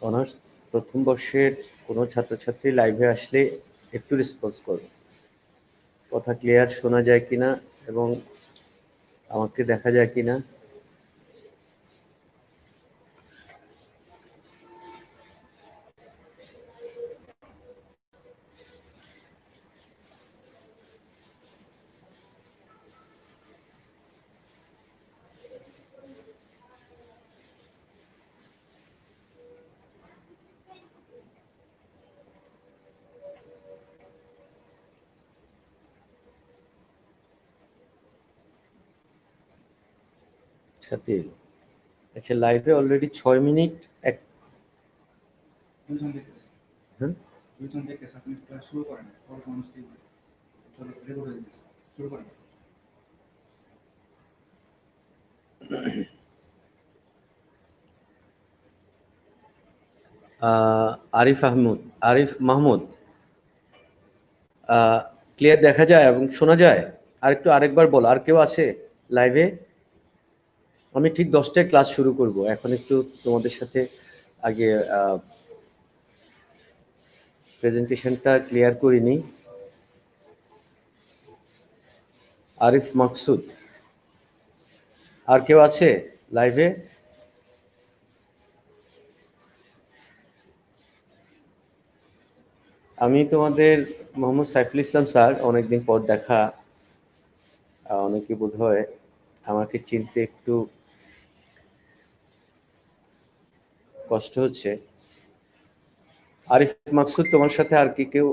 Honours প্রথম বর্ষের কোনো ছাত্রছাত্রী লাইভে আসলে একটু রেসপন্স করো, কথা ক্লিয়ার শোনা যায় কিনা এবং আমাকে দেখা যায় কিনা। সাথে আচ্ছা, লাইভে অলরেডি 6 মিনিট এক হ্যাঁ আরিফ মাহমুদ ক্লিয়ার দেখা যায় এবং শোনা যায়? আরেকবার বল, আর কেউ আছে লাইভে? আমি ঠিক 10টায় ক্লাস শুরু করব, এখন একটু তোমাদের সাথে আগে প্রেজেন্টেশনটা ক্লিয়ার করে নিই। আরিফ মাকসুদ, আর কেউ আছে লাইভে? আমি তোমাদের মোহাম্মদ সাইফুল ইসলাম স্যার, অনেকদিন পর দেখা। অনেকে বোধহয় আমাকে চিনতে একটু কষ্ট হচ্ছে। আরিফ মাকসুদ, তোমার সাথে আর কি কেউ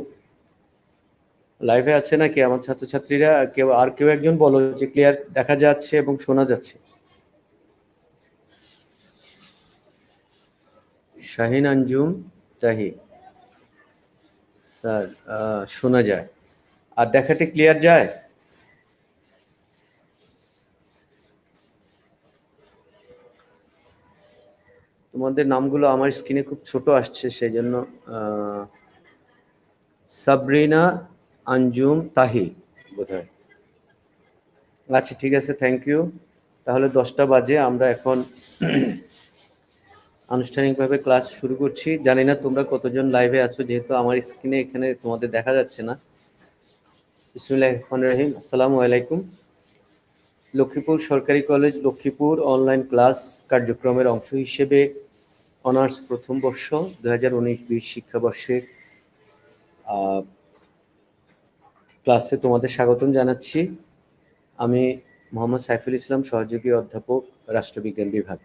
লাইভে আছে নাকি? আমার ছাত্রছাত্রীরা আর কেউ একজন বলো যে ক্লিয়ার দেখা যাচ্ছে এবং শোনা যাচ্ছে। শাহিন আঞ্জুম তাহি স্যার, শোনা যায় আর দেখাতে ক্লিয়ার যায়? তোমাদের নামগুলো আমার স্ক্রিনে খুব ছোট আসছে, সেই জন্য সাবরিনা আঞ্জুম তাহি বোধহয়। আচ্ছা ঠিক আছে, থ্যাংক ইউ। তাহলে 10টা বাজে, আমরা এখন আনুষ্ঠানিকভাবে ক্লাস শুরু করছি। জানি না তোমরা কতজন লাইভে আছো, যেহেতু আমার স্ক্রিনে এখানে তোমাদের দেখা যাচ্ছে না। বিসমিল্লাহির রহমানির রহিম। আসসালামু আলাইকুম। লক্ষ্মীপুর সরকারি কলেজ লক্ষ্মীপুর অনলাইন ক্লাস কার্যক্রমের অংশ হিসেবে অনার্স প্রথম বর্ষ 2019-20 শিক্ষাবর্ষের ক্লাসে তোমাদের স্বাগতম জানাচ্ছি। আমি মোহাম্মদ সাইফুল ইসলাম, সহযোগী অধ্যাপক, রাষ্ট্রবিজ্ঞান বিভাগ।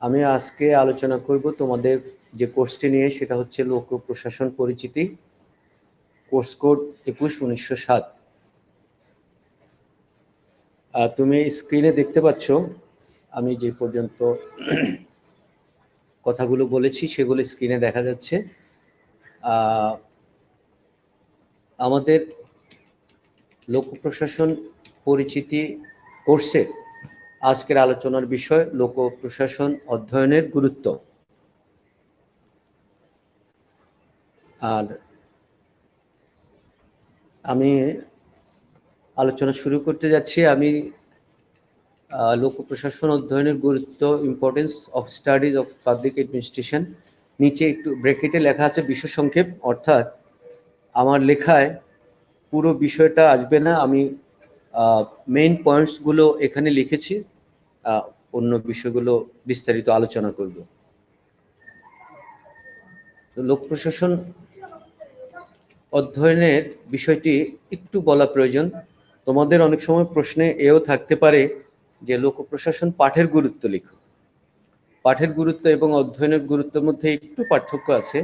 আমি আজকে আলোচনা করব তোমাদের যে কোর্সটি নিয়ে, সেটা হচ্ছে লোক প্রশাসন পরিচিতি, কোর্স কোড 21-1907। তুমি স্ক্রিনে দেখতে পাচ্ছ আমি যে পর্যন্ত কথাগুলো বলেছি সেগুলো স্ক্রিনে দেখা যাচ্ছে। আমাদের লোক প্রশাসন পরিচিতি কোর্সে আজকের আলোচনার বিষয় লোক প্রশাসন অধ্যয়নের গুরুত্ব। আর আমি আলোচনা শুরু করতে যাচ্ছি। আমি লোক প্রশাসন অধ্যয়নের গুরুত্ব, importance of studies of public administration, নিচে একটু ব্র্যাকেটে লেখা আছে বিষয় সংক্ষেপ, অর্থাৎ আমার লেখায় পুরো বিষয়টা আসবে না, আমি মেইন পয়েন্টসগুলো এখানে লিখেছি, অন্য বিষয়গুলো বিস্তারিত আলোচনা করব। লোক প্রশাসন অধ্যয়নের বিষয়টি একটু বলা প্রয়োজন। তোমাদের অনেক সময় প্রশ্নে এও থাকতে পারে যে লোক প্রশাসন পাঠের গুরুত্ব লিখো। পাঠের গুরুত্ব এবং অধ্যয়নের গুরুত্বের মধ্যে একটু পার্থক্য আছে।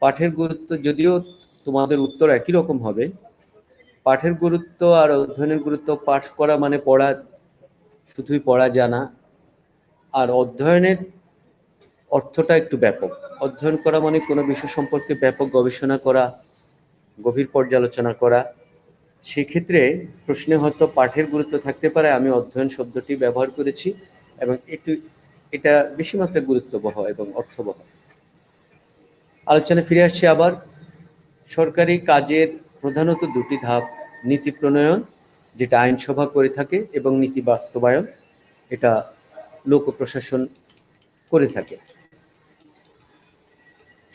পাঠের গুরুত্ব যদিও তোমাদের উত্তর একই রকম হবে, পাঠের গুরুত্ব আর অধ্যয়নের গুরুত্ব, পাঠ করা মানে পড়া, শুধুই পড়া জানা, আর অধ্যয়নের অর্থটা একটু ব্যাপক। অধ্যয়ন করা মানে কোনো বিষয় সম্পর্কে ব্যাপক গবেষণা করা, গভীর পর্যালোচনা করা। সেক্ষেত্রে প্রশ্নে হয়তো পাঠের গুরুত্ব থাকতে পারে, আমি অধ্যয়ন শব্দটি ব্যবহার করেছি এবং এটা বেশি মাত্রায় গুরুত্ববহ এবং অর্থবহ। আলোচনা ফিরে আসছে আবার। সরকারি কাজের প্রধানত দুটি ধাপ: নীতি প্রণয়ন, যেটা আইনসভা করে থাকে, এবং নীতি বাস্তবায়ন, এটা লোক প্রশাসন করে থাকে।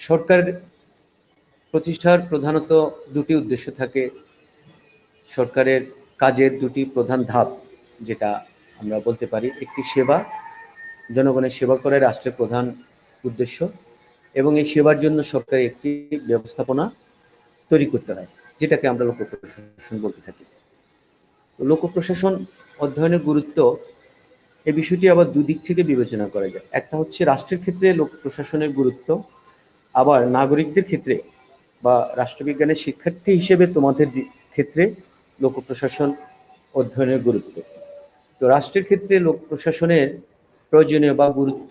সরকার প্রতিষ্ঠার প্রধানত দুটি উদ্দেশ্য থাকে। সরকারের কাজের দুটি প্রধান ধাপ, যেটা আমরা বলতে পারি, একটি সেবা, জনগণের সেবা করা রাষ্ট্রের প্রধান উদ্দেশ্য, এবং এই সেবার জন্য সরকার একটি ব্যবস্থাপনা তৈরি করতে হয়, যেটাকে আমরা লোক প্রশাসন বলতে থাকি। লোক প্রশাসন অধ্যয়নের গুরুত্ব, এই বিষয়টি আবার দুদিক থেকে বিবেচনা করা যায়। একটা হচ্ছে রাষ্ট্রের ক্ষেত্রে লোক প্রশাসনের গুরুত্ব, আবার নাগরিকদের ক্ষেত্রে বা রাষ্ট্রবিজ্ঞানের শিক্ষার্থী হিসেবে তোমাদের ক্ষেত্রে লোক প্রশাসন অধ্যয়নের গুরুত্ব। তো রাষ্ট্রের ক্ষেত্রে লোক প্রশাসনের প্রয়োজনীয় বা গুরুত্ব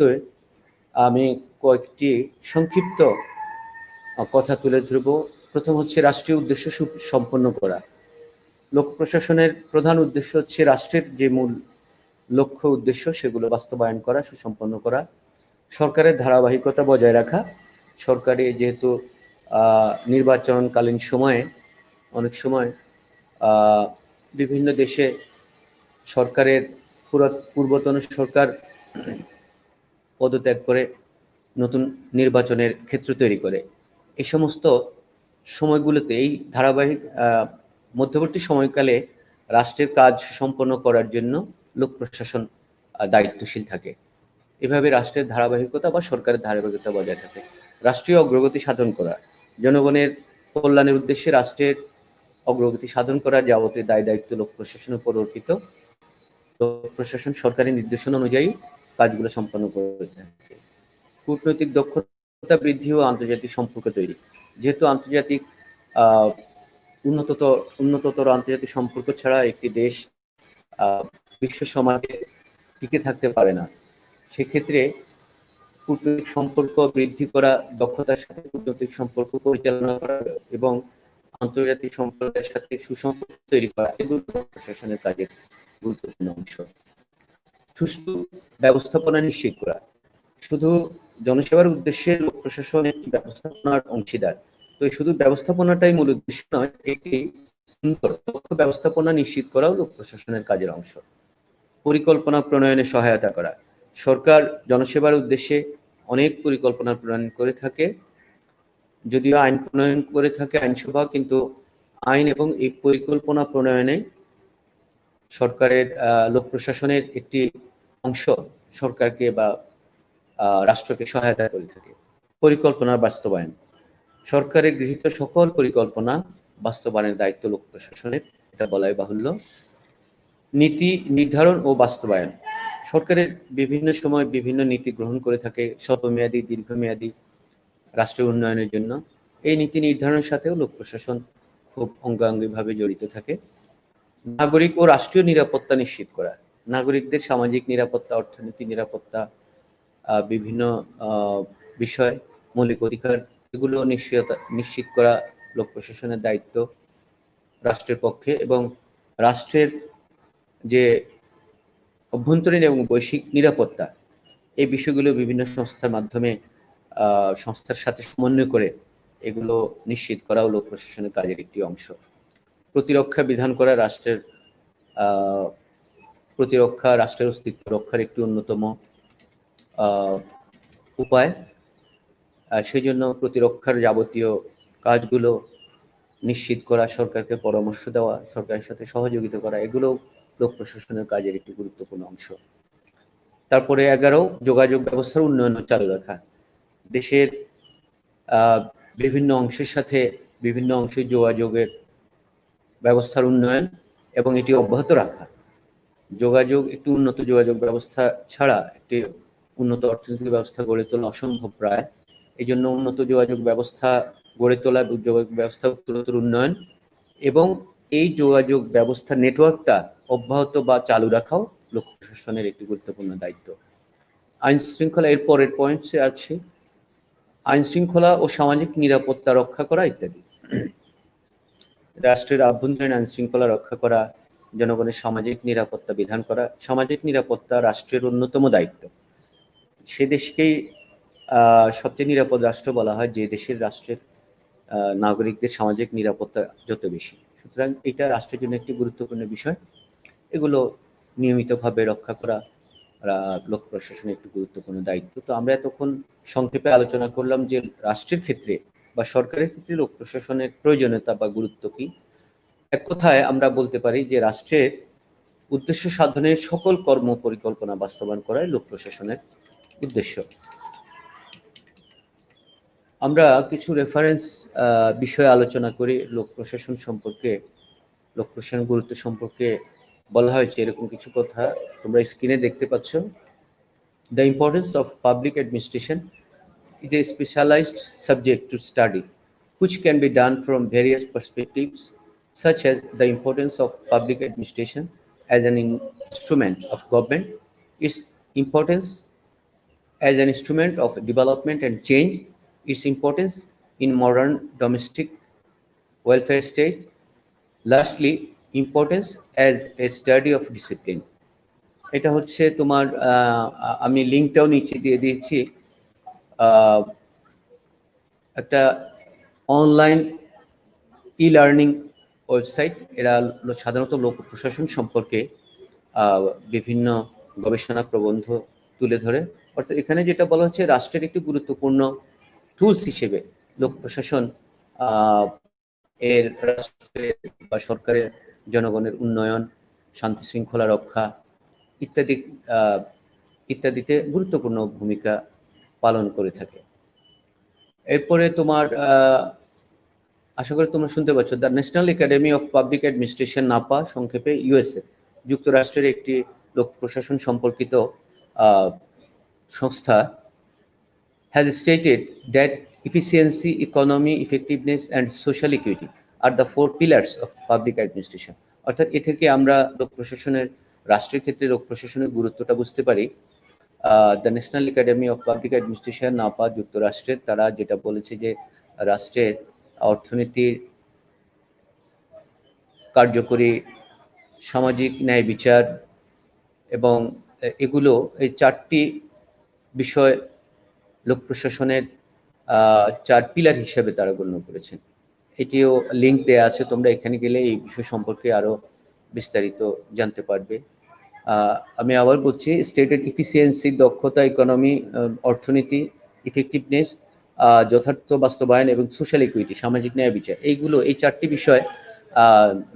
আমি কয়েকটি সংক্ষিপ্ত কথা তুলে ধরব। প্রথম হচ্ছে রাষ্ট্রীয় উদ্দেশ্য সম্পন্ন করা। লোক প্রশাসনের প্রধান উদ্দেশ্য হচ্ছে রাষ্ট্রের যে মূল লক্ষ্য উদ্দেশ্য সেগুলো বাস্তবায়ন করা, সুসম্পন্ন করা। সরকারের ধারাবাহিকতা বজায় রাখা। সরকারে যেহেতু নির্বাচনকালীন সময়ে অনেক সময় বিভিন্ন দেশে সরকারের পূর্বতন সরকার পদত্যাগ করে নতুন নির্বাচনের ক্ষেত্র তৈরি করে। এই সমস্ত সময়গুলোতে, এই ধারাবাহিক মধ্যবর্তী সময়কালে রাষ্ট্রের কাজ সম্পন্ন করার জন্য লোক প্রশাসন দায়িত্বশীল থাকে। এভাবে রাষ্ট্রের ধারাবাহিকতা বা সরকারের ধারাবাহিকতা বজায় থাকে। রাষ্ট্রীয় অগ্রগতি সাধন করা, জনগণের কল্যাণের উদ্দেশ্যে রাষ্ট্রের অগ্রগতি সাধন করার যাবতীয় দায় দায়িত্ব লোক প্রশাসনের উপর অর্পিত। লোক প্রশাসন সরকারি নির্দেশনা অনুযায়ী কাজগুলো সম্পন্ন করে থাকে। কূটনৈতিক দক্ষতা বৃদ্ধি ও আন্তর্জাতিক সম্পর্ক তৈরি। যেহেতু আন্তর্জাতিক উন্নততর আন্তর্জাতিক সম্পর্ক ছাড়া একটি দেশ বিশ্ব সমাজে টিকে থাকতে পারে না, সেক্ষেত্রে কূটনৈতিক সম্পর্ক বৃদ্ধি করা, দক্ষতার সাথে কূটনৈতিক সম্পর্ক পরিচালনা করা এবং আন্তর্জাতিক সম্প্রদায়ের সাথে সুসম্পর্ক তৈরি করা, এগুলো প্রশাসনের কাজের গুরুত্বপূর্ণ অংশ। সুষ্ঠু ব্যবস্থাপনা নিশ্চিত করা। শুধু জনসেবার উদ্দেশ্যে লোক প্রশাসন একটি ব্যবস্থাপনার অংশীদার। তো শুধু ব্যবস্থাপনাটাই মূল উদ্দেশ্য নয়, একটি সুন্দর দক্ষ ব্যবস্থাপনা নিশ্চিত করাও লোক প্রশাসনের কাজের অংশ। পরিকল্পনা প্রণয়নে সহায়তা করা। সরকার জনসেবার উদ্দেশ্যে অনেক পরিকল্পনা প্রণয়ন করে থাকে, যদিও আইন প্রণয়ন করে থাকে আইনসভা, কিন্তু আইন এবং এই পরিকল্পনা প্রণয়নে সরকারের লোক প্রশাসনের একটি অংশ সরকারকে বা রাষ্ট্রকে সহায়তা করে থাকে। পরিকল্পনার বাস্তবায়ন। সরকারের গৃহীত সকল পরিকল্পনা বাস্তবায়নের দায়িত্ব লোক প্রশাসনের, এটা বলাই বাহুল্য। নীতি নির্ধারণ ও বাস্তবায়ন। সরকারের বিভিন্ন সময় বিভিন্ন নীতি গ্রহণ করে থাকে স্বল্পমেয়াদী, দীর্ঘমেয়াদী রাষ্ট্রের উন্নয়নের জন্য। এই নীতি নির্ধারণের সাথেও লোক প্রশাসন খুব অঙ্গাঙ্গিভাবে জড়িত থাকে। নাগরিক ও রাষ্ট্রীয় নিরাপত্তা নিশ্চিত করা। নাগরিকদের সামাজিক নিরাপত্তা, অর্থনৈতিক নিরাপত্তা, বিভিন্ন বিষয়, মৌলিক অধিকার, এগুলো নিশ্চিত করা লোক প্রশাসনের দায়িত্ব রাষ্ট্রের পক্ষে। এবং রাষ্ট্রের যে অভ্যন্তরীণ এবং বৈশ্বিক নিরাপত্তা, এই বিষয়গুলো বিভিন্ন সংস্থার মাধ্যমে সংস্থার সাথে সমন্বয় করে এগুলো নিশ্চিত করাও লোক প্রশাসনের কাজের একটি অংশ। প্রতিরক্ষা বিধান করা। রাষ্ট্রের প্রতিরক্ষা রাষ্ট্রের অস্তিত্ব রক্ষার একটি অন্যতম উপায়। সেই জন্য প্রতিরক্ষার যাবতীয় কাজগুলো নিশ্চিত করা, সরকারকে পরামর্শ দেওয়া, সরকারের সাথে সহযোগিতা করা, এগুলো লোক প্রশাসনের কাজের একটি গুরুত্বপূর্ণ অংশ। তারপরে 11, যোগাযোগ ব্যবস্থার উন্নয়ন চালু রাখা। দেশের বিভিন্ন অংশের সাথে বিভিন্ন অংশের যোগাযোগের ব্যবস্থার উন্নয়ন এবং এটি অব্যাহত রাখা। একটি উন্নত যোগাযোগ ব্যবস্থা ছাড়া একটি উন্নত অর্থনৈতিক ব্যবস্থা গড়ে তোলা অসম্ভব প্রায়। এই জন্য উন্নত যোগাযোগ ব্যবস্থা গড়ে তোলা, যোগাযোগ ব্যবস্থা উত্তরোত্তর উন্নয়ন এবং এই যোগাযোগ ব্যবস্থা নেটওয়ার্কটা অব্যাহত বা চালু রাখাও লোক প্রশাসনের একটি গুরুত্বপূর্ণ দায়িত্ব। আইন শৃঙ্খলা এর পরের পয়েন্টসে আছে আইন শৃঙ্খলা ও সামাজিক নিরাপত্তা রক্ষা করা ইত্যাদি। রাষ্ট্রের আভ্যন্তরীণ আইন শৃঙ্খলা রক্ষা করা, জনগণের সামাজিক নিরাপত্তা বিধান করা। সামাজিক নিরাপত্তা রাষ্ট্রের অন্যতম দায়িত্ব। সে দেশকেই সবচেয়ে নিরাপদ রাষ্ট্র বলা হয় যে দেশের রাষ্ট্রের নাগরিকদের সামাজিক নিরাপত্তা যত বেশি। সুতরাং এটা রাষ্ট্রের জন্য একটি গুরুত্বপূর্ণ বিষয়। এগুলো নিয়মিতভাবে রক্ষা করা লোক প্রশাসনের একটি গুরুত্বপূর্ণ দায়িত্ব। তো আমরা এতক্ষণ সংক্ষেপে আলোচনা করলাম যে রাষ্ট্রের ক্ষেত্রে বা সরকারের ক্ষেত্রে লোক প্রশাসনের প্রয়োজনীয়তা বা গুরুত্ব কি। এক কথায় আমরা বলতে পারি যে রাষ্ট্রের উদ্দেশ্য সাধনের সকল কর্ম পরিকল্পনা বাস্তবায়ন করাই লোক প্রশাসনের উদ্দেশ্য। আমরা কিছু রেফারেন্স বিষয়ে আলোচনা করি লোক প্রশাসন সম্পর্কে। লোক প্রশাসনের গুরুত্ব সম্পর্কে বলা হয়েছে এরকম কিছু কথা তোমরা স্ক্রিনে দেখতে পাচ্ছ। The importance of public administration is a specialized subject to study, which can be done from various perspectives, such as the importance of public administration as an instrument of government, its importance as an instrument of development and change, its importance in modern domestic welfare state, lastly, importance as a study of discipline. এটা হচ্ছে তোমার আমি লিঙ্কটাও নিচে দিয়ে দিয়েছি। একটা online e learning website. এরা সাধারণত লোক প্রশাসন সম্পর্কে বিভিন্ন গবেষণা প্রবন্ধ তুলে ধরে। অর্থাৎ এখানে যেটা বলা হচ্ছে রাষ্ট্রের একটি গুরুত্বপূর্ণ টুলস হিসেবে লোক প্রশাসন এর রাষ্ট্রের বা সরকারের জনগণের উন্নয়ন, শান্তি শৃঙ্খলা রক্ষা ইত্যাদিতে গুরুত্বপূর্ণ ভূমিকা পালন করে থাকে। এরপরে তোমার আশা করি তোমরা শুনতে পাচ্ছ, the national academy of public administration, Napa সংক্ষেপে, ইউএসএ, যুক্তরাষ্ট্রের একটি লোক প্রশাসন সম্পর্কিত সংস্থা, has stated that efficiency, economy, effectiveness and social equity are the 4 pillars of public administration. অর্থাৎ এ থেকে আমরা লোক প্রশাসনের রাষ্ট্রের ক্ষেত্রে লোক প্রশাসনের গুরুত্বটা বুঝতে পারি। The national academy of public administration, Napa, যুক্তরাষ্ট্রের, তারা যেটা বলেছে যে রাষ্ট্রের অর্থনীতির কার্যকরী, সামাজিক ন্যায় বিচার এবং এগুলো, এই 4টি বিষয় লোক প্রশাসনের 4 পিলার হিসেবে তারা গণ্য করেছেন। এটিও লিঙ্ক দেয়া আছে, তোমরা এখানে গেলে এই বিষয় সম্পর্কে আরো বিস্তারিত জানতে পারবে। আমি আবার বলছি, স্টেটেড এফিসিয়েন্সি, দক্ষতা, ইকোনমি, অর্থনীতি, ইফেক্টিভনেস, যথার্থ বাস্তবায়ন এবং সোশ্যাল ইকুইটি, সামাজিক ন্যায় বিচার, এইগুলো, এই 4টি বিষয়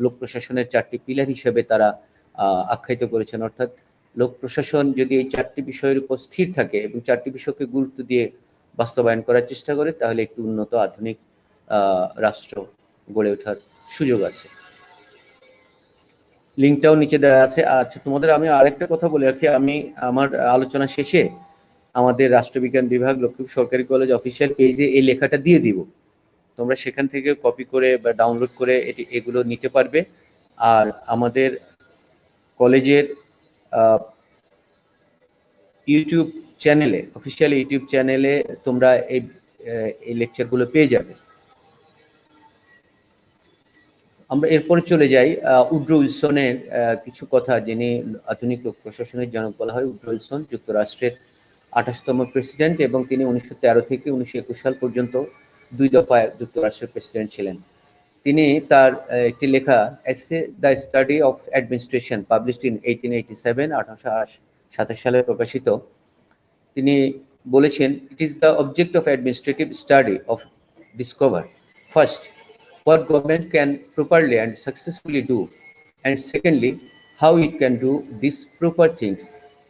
লোক প্রশাসনের 4টি পিলার হিসেবে তারা আখ্যায়িত করেছেন। অর্থাৎ লোক প্রশাসন যদি এই 4টি বিষয়ের উপর স্থির থাকে এবং 4টি বিষয়কে গুরুত্ব দিয়ে বাস্তবায়ন করার চেষ্টা করে, তাহলে একটি উন্নত আধুনিক রাষ্ট্র গড়ে ওঠার সুযোগ আছে। লিঙ্কটাও নিচে দেওয়া আছে। আচ্ছা, তোমাদের আমি আরেকটা কথা বলে রাখি, আমি আমার আলোচনা শেষে আমাদের রাষ্ট্রবিজ্ঞান বিভাগ লক্ষ্মীপুর সরকারি কলেজ অফিসিয়াল পেজে এই লেখাটা দিয়ে দিব। তোমরা সেখান থেকে কপি করে বা ডাউনলোড করে এগুলো নিতে পারবে। আর আমাদের কলেজের ইউটিউব চ্যানেলে, অফিসিয়াল ইউটিউব চ্যানেলে তোমরা এই লেকচারগুলো পেয়ে যাবে। আমরা এরপরে চলে যাই উড্রো উইলসনের কিছু কথা, যিনি আধুনিক লোক প্রশাসনের জনক বলা হয়। উড্রো উইলসন যুক্তরাষ্ট্রের 28তম প্রেসিডেন্ট এবং তিনি 1913 থেকে 1921 সাল পর্যন্ত 2 দফায় যুক্তরাষ্ট্রের প্রেসিডেন্ট ছিলেন। তিনি তার একটি লেখা এসে the study of administration, published in 1887, 1827 সালে প্রকাশিত, তিনি বলেছেন, it is the object of administrative study of discover first what government can properly and successfully do, and secondly, how it can do these proper things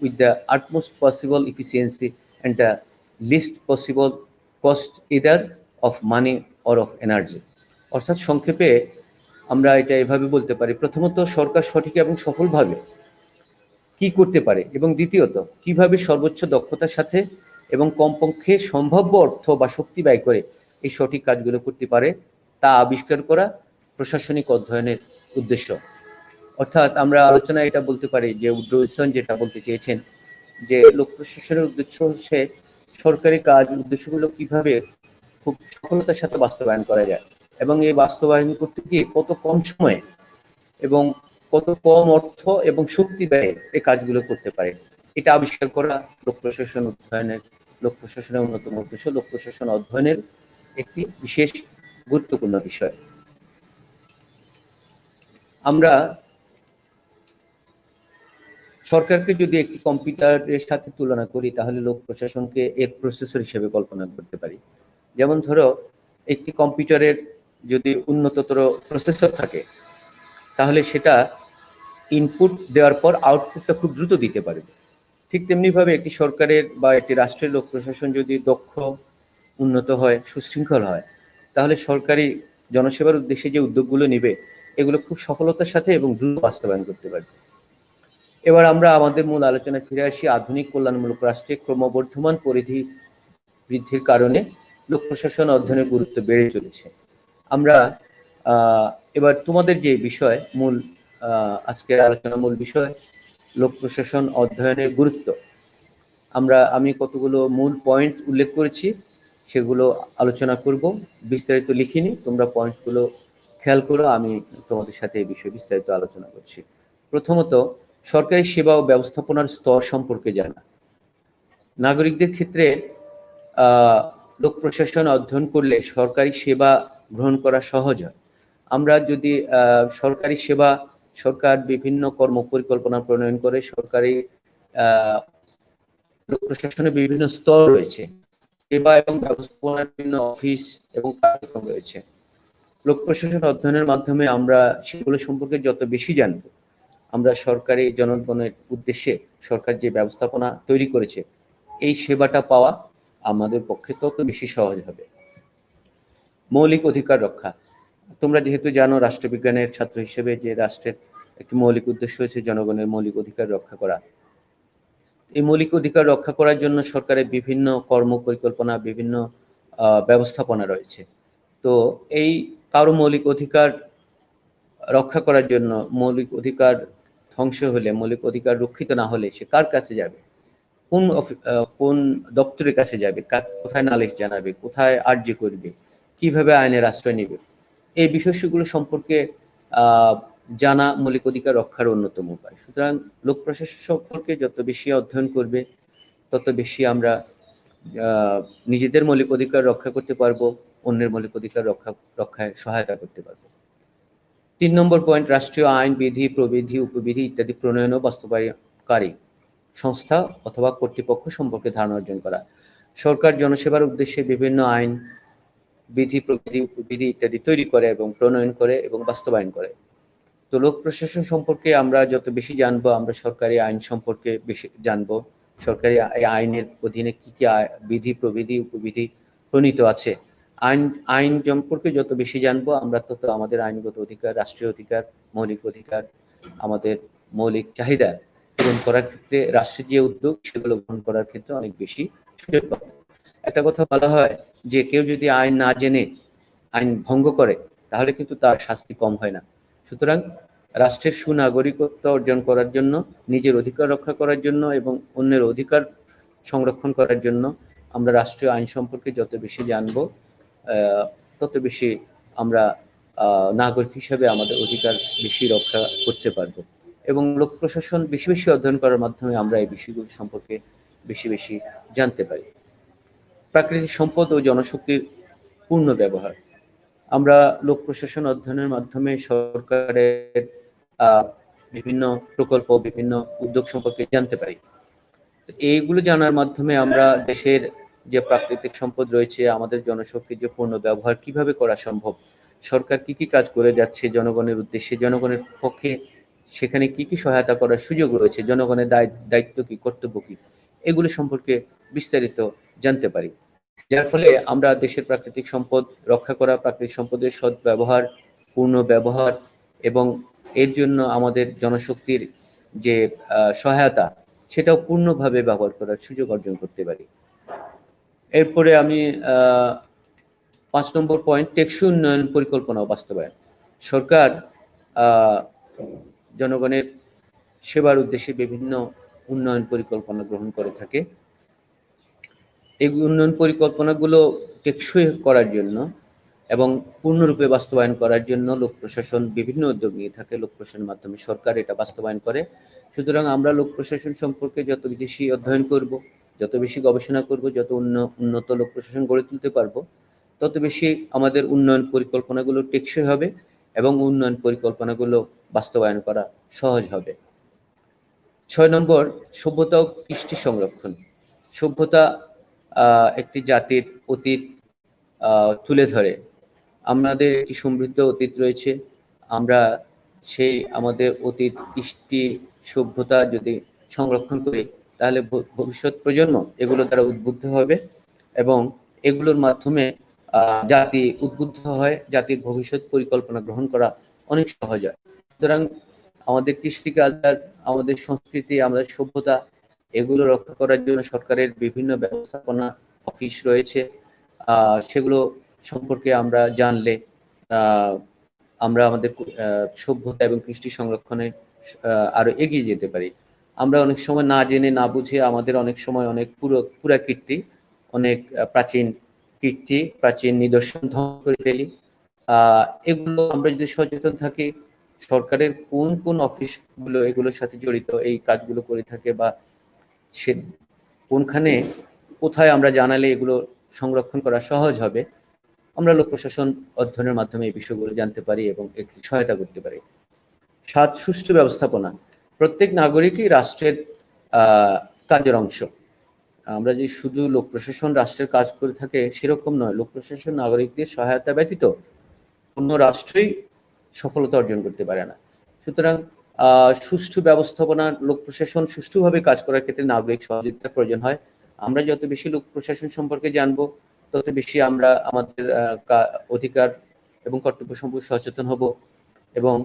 with the utmost possible efficiency and the least possible cost either of money or of energy. অর্থাৎ সংক্ষেপে আমরা এটা এভাবে বলতে পারি, প্রথমত সরকার সঠিক এবং সফলভাবে কি করতে পারে, এবং দ্বিতীয়ত কিভাবে সর্বোচ্চ দক্ষতার সাথে এবং কমপক্ষে সম্ভাব্য অর্থ বা শক্তি ব্যয় করে এই সঠিক কাজগুলো করতে পারে, তা আবিষ্কার করা প্রশাসনিক অধ্যয়নের উদ্দেশ্য। অর্থাৎ আমরা আলোচনায় এটা বলতে পারি যে উড্রো উইলসন যেটা বলতে চেয়েছেন যে লোক প্রশাসনের উদ্দেশ্য হচ্ছে সরকারি কাজ উদ্দেশ্যগুলো কিভাবে খুব সফলতার সাথে বাস্তবায়ন করা যায়। এবং এই বাস্তবায়ন করতে গিয়ে কত কম সময়ে এবং কত কম অর্থ এবং শক্তি ব্যয়ে এই কাজগুলো করতে পারে, এটা আবিষ্কার করা লোক প্রশাসনের অন্যতম উদ্দেশ্য। লোক প্রশাসন অধ্যয়নের একটি বিশেষ গুরুত্বপূর্ণ বিষয়। আমরা সরকারকে যদি একটি কম্পিউটারের সাথে তুলনা করি, তাহলে লোক প্রশাসনকে এর প্রসেসর হিসেবে কল্পনা করতে পারি। যেমন ধরো, একটি কম্পিউটারের যদি উন্নততর প্রসেসর থাকে, তাহলে সেটা ইনপুট দেওয়ার পর আউটপুটটা খুব দ্রুত দিতে পারবে। ঠিক তেমনিভাবে একটি সরকারের বা একটি রাষ্ট্রের লোক প্রশাসন যদি দক্ষ, উন্নত হয়, সুশৃঙ্খল হয়, তাহলে সরকারি জনসেবার উদ্দেশ্যে যে উদ্যোগগুলো নেবে, এগুলো খুব সফলতার সাথে এবং দ্রুত বাস্তবায়ন করতে পারবে। এবার আমরা আমাদের মূল আলোচনায় ফিরে আসি। আধুনিক কল্যাণমূলক রাষ্ট্রে ক্রমবর্ধমান পরিধি বৃদ্ধির কারণে লোক প্রশাসন অধ্যয়নের গুরুত্ব বেড়ে চলেছে। আমরা এবার তোমাদের যে বিষয় মূল আজকের আলোচনার মূল বিষয় লোক প্রশাসন অধ্যয়নের গুরুত্ব, আমি কতগুলো মূল পয়েন্ট উল্লেখ করেছি, সেগুলো আলোচনা করব। বিস্তারিত লিখিনি, তোমরা পয়েন্টসগুলো খেয়াল করো। আমি তোমাদের সাথে এই বিষয়ে বিস্তারিত আলোচনা করছি। প্রথমত, সরকারি সেবা ও ব্যবস্থাপনার স্তর সম্পর্কে জানা। নাগরিকদের ক্ষেত্রে লোক প্রশাসন অধ্যয়ন করলে সরকারি সেবা গ্রহণ করা সহজ হয়। আমরা যদি সরকারি সেবা, সরকার বিভিন্ন কর্ম পরিকল্পনা প্রণয়ন করে। সরকারি লোক প্রশাসনের বিভিন্ন স্তর রয়েছে, সেবা এবং ব্যবস্থাপনার বিভিন্ন অফিস এবং কার্যক্রম রয়েছে। লোক প্রশাসন অধ্যয়নের মাধ্যমে আমরা সেগুলো সম্পর্কে যত বেশি জানব, আমরা সরকারি জনগণের উদ্দেশ্যে সরকার যে ব্যবস্থাপনা তৈরি করেছে, এই সেবাটা পাওয়া আমাদের পক্ষে তত বেশি সহজ হবে। মৌলিক অধিকার রক্ষা। তোমরা যেহেতু জানো, রাষ্ট্রবিজ্ঞানের ছাত্র হিসেবে, যে রাষ্ট্রের একটি মৌলিক উদ্দেশ্য হচ্ছে জনগণের মৌলিক অধিকার রক্ষা করা। এই মৌলিক অধিকার রক্ষা করার জন্য সরকারের বিভিন্ন কর্ম পরিকল্পনা, বিভিন্ন ব্যবস্থাপনা রয়েছে। তো এই কারো মৌলিক অধিকার রক্ষা করার জন্য, মৌলিক অধিকার ধ্বংস হলে, মৌলিক অধিকার রক্ষিত না হলে সে কার কাছে যাবে, কোন দপ্তরের কাছে যাবে, কোথায় নালিশ জানাবে, কোথায় আর্জি করবে, কিভাবে আইনের আশ্রয় নেবে, এই বিষয়গুলো সম্পর্কে জানা মৌলিক অধিকার রক্ষার অন্যতম উপায়। সুতরাং লোক প্রশাসন সম্পর্কে যত বেশি অধ্যয়ন করবে, তত বেশি আমরা নিজেদের মৌলিক অধিকার রক্ষা করতে পারবো, অন্যের মৌলিক অধিকার রক্ষায় সহায়তা করতে পারবো। 3 নম্বর পয়েন্ট, রাষ্ট্রীয় আইন, বিধি, প্রবিধি, উপবিধি ইত্যাদি প্রণয়ন ও বাস্তবায়নকারী সংস্থা অথবা কর্তৃপক্ষ সম্পর্কে ধারণা অর্জন করা। সরকার জনসেবার উদ্দেশ্যে বিভিন্ন আইন, বিধি, প্রবিধি, উপবিধি ইত্যাদি তৈরি করে এবং প্রণয়ন করে এবং বাস্তবায়ন করে। তো লোক প্রশাসন সম্পর্কে আমরা যত বেশি জানবো, আমরা সরকারি আইন সম্পর্কে বেশি জানবো, সরকারি আইনের অধীনে কি কি বিধি, প্রবিধি, উপবিধি প্রণীত আছে। আইন সম্পর্কে যত বেশি জানবো আমরা, তত আমাদের আইনগত অধিকার, রাষ্ট্রীয় অধিকার, মৌলিক অধিকার, আমাদের মৌলিক চাহিদা পূরণ করার ক্ষেত্রে রাষ্ট্রের যে উদ্যোগ, সেগুলো গ্রহণ করার ক্ষেত্রে অনেক বেশি সুযোগ পাবো। একটা কথা বলা হয় যে কেউ যদি আইন না জেনে আইন ভঙ্গ করে, তাহলে কিন্তু তার শাস্তি কম হয় না। সুতরাং রাষ্ট্রের সুনাগরিকত্ব অর্জন করার জন্য, নিজের অধিকার রক্ষা করার জন্য এবং অন্যের অধিকার সংরক্ষণ করার জন্য আমরা রাষ্ট্রীয় আইন সম্পর্কে যত বেশি জানব, তত বেশি আমরা নাগরিক হিসেবে আমাদের অধিকার বেশি রক্ষা করতে পারবো। এবং লোক প্রশাসন বেশি বেশি অধ্যয়ন করার মাধ্যমে আমরা এই বিষয়গুলো সম্পর্কে বেশি বেশি জানতে পারি। প্রাকৃতিক সম্পদ ও জনশক্তির পূর্ণ ব্যবহার। আমরা লোক প্রশাসন অধ্যয়নের মাধ্যমে সরকারের বিভিন্ন প্রকল্প, বিভিন্ন উদ্যোগ সম্পর্কে জানতে পারি। এইগুলো জানার মাধ্যমে আমরা দেশের যে প্রাকৃতিক সম্পদ রয়েছে, আমাদের জনশক্তির যে পূর্ণ ব্যবহার কিভাবে করা সম্ভব, সরকার কি কি কাজ করে যাচ্ছে জনগণের উদ্দেশ্যে, জনগণের পক্ষে সেখানে কি কি সহায়তা করার সুযোগ রয়েছে, জনগণের দায়িত্ব কি, কর্তব্য কি, এগুলো সম্পর্কে বিস্তারিত জানতে পারি। যার ফলে আমরা দেশের প্রাকৃতিক সম্পদ রক্ষা করা, প্রাকৃতিক সম্পদের সৎ ব্যবহার, পূর্ণ ব্যবহার এবং এর জন্য আমাদের জনশক্তির যে সহায়তা, সেটাও পূর্ণভাবে ব্যবহার করার সুযোগ অর্জন করতে পারি। এরপরে আমি 5 নম্বর পয়েন্ট, টেকসই উন্নয়ন পরিকল্পনা ও বাস্তবায়ন। সরকার জনগণের সেবার উদ্দেশ্যে বিভিন্ন উন্নয়ন পরিকল্পনা গ্রহণ করে থাকে। এই উন্নয়ন পরিকল্পনাগুলো টেকসই করার জন্য এবং পূর্ণরূপে বাস্তবায়ন করার জন্য লোক প্রশাসন বিভিন্ন উদ্যোগ নিয়ে থাকে। লোক প্রশাসনের মাধ্যমে সরকার এটা বাস্তবায়ন করে। সুতরাং আমরা লোক প্রশাসন সম্পর্কে যত বেশি অধ্যয়ন করব, যত বেশি গবেষণা করব, যত উন্নত লোক প্রশাসন গড়ে তুলতে পারবো, তত বেশি আমাদের উন্নয়ন পরিকল্পনাগুলো টেকসই হবে এবং উন্নয়ন পরিকল্পনাগুলো বাস্তবায়ন করা সহজ হবে। 6 নম্বর, সভ্যতা ও কৃষ্টি সংরক্ষণ। সভ্যতা একটি জাতির অতীত তুলে ধরে। আমাদের একটি সমৃদ্ধ অতীত রয়েছে। আমরা সেই আমাদের অতীত কৃষ্টি সভ্যতা যদি সংরক্ষণ করি, তাহলে ভবিষ্যৎ প্রজন্ম এগুলো দ্বারা উদ্বুদ্ধ হবে এবং এগুলোর মাধ্যমে জাতি উদ্বুদ্ধ হয়, জাতির ভবিষ্যৎ পরিকল্পনা গ্রহণ করা অনেক সহজ হয়। সুতরাং আমাদের কৃষ্টি কালচার, আমাদের সংস্কৃতি, আমাদের সভ্যতা এগুলো রক্ষা করার জন্য সরকারের বিভিন্ন ব্যবস্থাপনা অফিস রয়েছে। সেগুলো সম্পর্কে আমরা জানলে আমরা আমাদের সভ্যতা এবং কৃষ্টি সংরক্ষণে আরো এগিয়ে যেতে পারি। আমরা অনেক সময় না জেনে না বুঝে আমাদের অনেক সময় অনেক পুরা কীর্তি, অনেক প্রাচীন কীর্তি, প্রাচীন নিদর্শন ধ্বংস করে ফেলি। এগুলো আমরা যদি সচেতন থাকি, সরকারের কোন কোন অফিসগুলো এগুলোর সাথে জড়িত এই কাজগুলো করে থাকে বা সে কোনখানে কোথায় আমরা জানালে এগুলো সংরক্ষণ করা সহজ হবে, আমরা লোক প্রশাসন অধ্যয়নের মাধ্যমে এই বিষয়গুলো জানতে পারি এবং একটি সহায়তা করতে পারি। 7, সুষ্ঠু ব্যবস্থাপনা। প্রত্যেক নাগরিকই রাষ্ট্রের কাজের অংশ। আমরা যে শুধু লোক প্রশাসন রাষ্ট্রের কাজ করে থাকে সেরকম নয়। লোক প্রশাসন নাগরিকদের সহায়তা ব্যতীত কোনো রাষ্ট্রই সফলতা অর্জন করতে পারে না। সুতরাং সুষ্ঠু ব্যবস্থাপনা, লোক প্রশাসন সুষ্ঠুভাবে কাজ করার ক্ষেত্রে নাগরিক সহযোগিতার প্রয়োজন হয়। আমরা যত বেশি লোক প্রশাসন সম্পর্কে জানবো, তত বেশি আমরা আমাদের অধিকার এবং কর্তব্য সম্পর্কে সচেতন হব এবং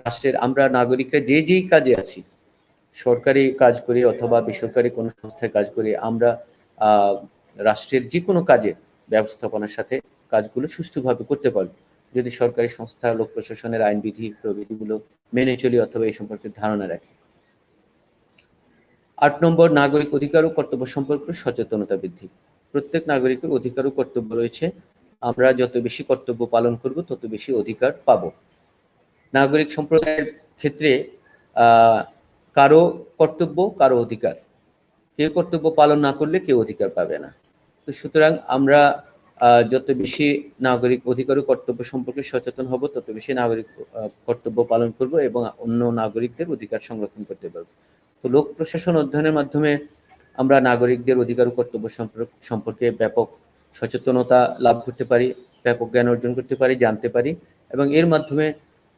রাষ্ট্রের আমরা নাগরিকরা যেই কাজে আছি, সরকারি কাজ করি অথবা বেসরকারি কোনো সংস্থায় কাজ করি, আমরা রাষ্ট্রের যে কোনো কাজে ব্যবস্থাপনার সাথে কাজগুলো সুষ্ঠুভাবে করতে পারবো যদি সরকারি সংস্থা, লোক প্রশাসনের আইনবিধি প্রবিধিগুলো মেনে চলি অথবা এই সম্পর্কে ধারণা রাখি। 8 নম্বর, নাগরিক অধিকার ও কর্তব্য সম্পর্কে সচেতনতা বৃদ্ধি। প্রত্যেক নাগরিকের অধিকার ও কর্তব্য রয়েছে। আমরা যত বেশি কর্তব্য পালন করব, তত বেশি অধিকার পাব। নাগরিক সম্প্রদায়ের ক্ষেত্রে কারো কর্তব্য, কারো অধিকার। কেউ কর্তব্য পালন না করলে কেউ অধিকার পাবে না। তো সুতরাং আমরা যত বেশি নাগরিক অধিকার ও কর্তব্য সম্পর্কে সচেতন হব, তত বেশি নাগরিক কর্তব্য পালন করব এবং অন্য নাগরিকদের অধিকার সংরক্ষণ করতে পারব। তো লোক প্রশাসন অধ্যয়নের মাধ্যমে আমরা নাগরিকদের অধিকার ও কর্তব্য সম্পর্কে ব্যাপক সচেতনতা লাভ করতে পারি, ব্যাপক জ্ঞান অর্জন করতে পারি, জানতে পারি এবং এর মাধ্যমে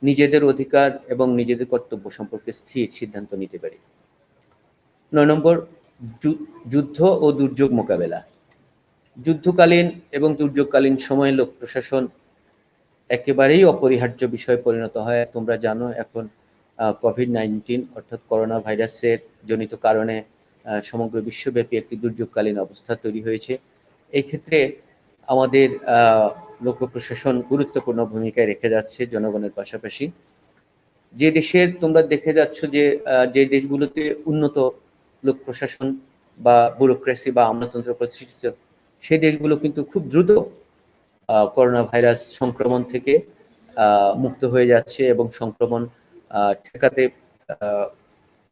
নিজেদের অধিকার এবং নিজেদের কর্তব্য সম্পর্কে স্থির সিদ্ধান্ত নিতে পারি। 9 নম্বর, যুদ্ধ ও দুর্যোগ মোকাবেলা। যুদ্ধকালীন এবং দুর্যোগকালীন সময়ে লোক প্রশাসন একেবারেই অপরিহার্য বিষয়ে পরিণত হয়। তোমরা জানো এখন কোভিড-19 অর্থাৎ করোনা ভাইরাসের জনিত কারণে সমগ্র বিশ্বব্যাপী একটি দুর্যোগকালীন অবস্থা তৈরি হয়েছে। এই ক্ষেত্রে আমাদের লোক প্রশাসন গুরুত্বপূর্ণ ভূমিকা রেখে যাচ্ছে জনগণের পাশাপাশি। যে দেশের তোমরা দেখে যাচ্ছ যে দেশগুলোতে উন্নত লোক প্রশাসন বা ব্যুরোক্রেসি বা আমলাতন্ত্র প্রতিষ্ঠিত, সেই দেশগুলো কিন্তু খুব দ্রুত করোনা ভাইরাস সংক্রমণ থেকে মুক্ত হয়ে যাচ্ছে এবং সংক্রমণ ঠেকাতে